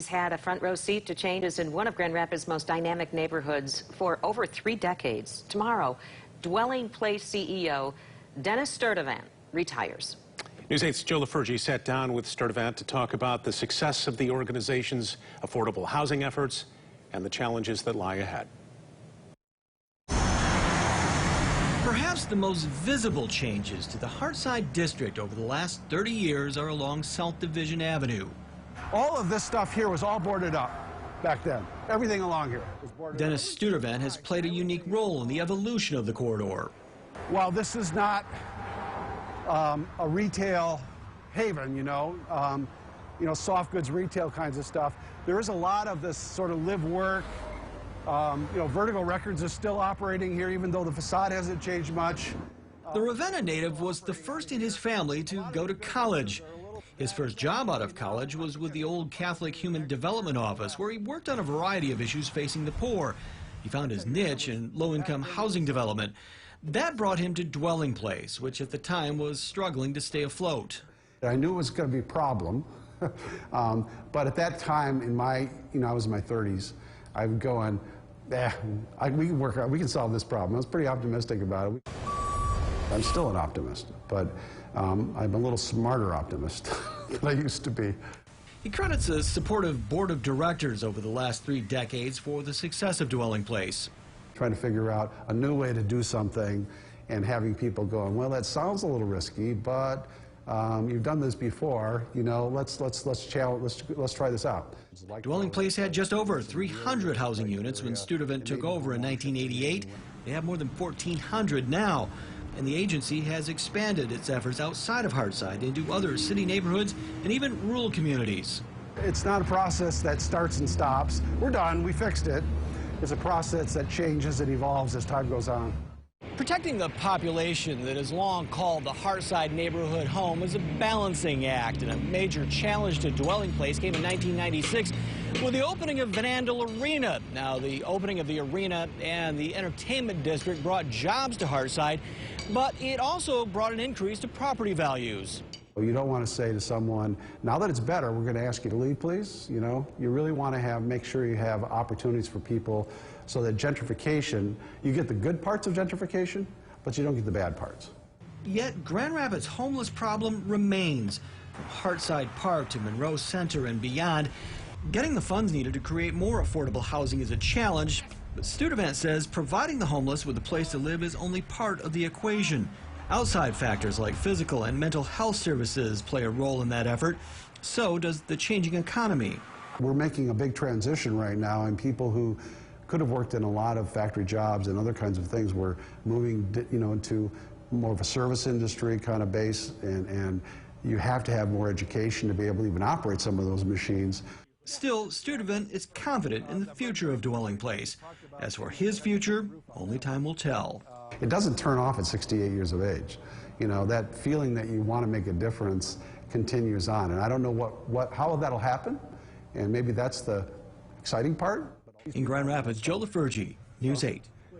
He's had a front row seat to changes in one of Grand Rapids' most dynamic neighborhoods for over 3 decades. Tomorrow, Dwelling Place CEO Dennis Sturdivant retires. News 8's Joe LaFurgey sat down with Sturdivant to talk about the success of the organization's affordable housing efforts and the challenges that lie ahead. Perhaps the most visible changes to the Heartside District over the last 30 years are along South Division Avenue. All of this stuff here was all boarded up back then. Everything along here was boarded Dennis up. Sturdivant has played a unique role in the evolution of the corridor. While this is not a retail haven, soft goods retail kinds of stuff, there is a lot of this sort of live work. Vertigo Records is still operating here, even though the facade hasn't changed much. The Ravenna native was the first in his family to go to college. His first job out of college was with the Old Catholic Human Development Office, where he worked on a variety of issues facing the poor. He found his niche in low-income housing development. That brought him to Dwelling Place, which at the time was struggling to stay afloat. I knew it was going to be a problem, but at that time, I was in my 30s, I would go on, we can solve this problem. I was pretty optimistic about it. I'm still an optimist, but I'm a little smarter optimist than I used to be. He credits a supportive board of directors over the last 3 decades for the success of Dwelling Place. Trying to figure out a new way to do something and having people going, well, that sounds a little risky, but you've done this before, let's try this out. Dwelling Place had just over 300 housing units when Sturdivant took over in 1988. They have more than 1,400 now. And the agency has expanded its efforts outside of Heartside into other city neighborhoods and even rural communities. It's not a process that starts and stops. We're done, we fixed it. It's a process that changes and evolves as time goes on. Protecting the population that has long called the Heartside neighborhood home is a balancing act, and a major challenge to Dwelling Place came in 1996 with the opening of Van Andel Arena. Now, the opening of the arena and the entertainment district brought jobs to Heartside, but it also brought an increase to property values. You don't want to say to someone, now that it's better, we're going to ask you to leave, please. You really want to make sure you have opportunities for people so that gentrification, you get the good parts of gentrification, but you don't get the bad parts. Yet Grand Rapids' homeless problem remains. From Heartside Park to Monroe Center and beyond, getting the funds needed to create more affordable housing is a challenge, but Sturdivant says providing the homeless with a place to live is only part of the equation. Outside factors like physical and mental health services play a role in that effort. So does the changing economy. We're making a big transition right now, and people who could have worked in a lot of factory jobs and other kinds of things were moving into more of a service industry kind of base, and you have to have more education to be able to even operate some of those machines. Still, Sturdivant is confident in the future of Dwelling Place. As for his future, only time will tell. It doesn't turn off at 68 years of age. That feeling that you want to make a difference continues on. And I don't know how that'll happen, and maybe that's the exciting part. In Grand Rapids, Joe LaFurgey, News 8.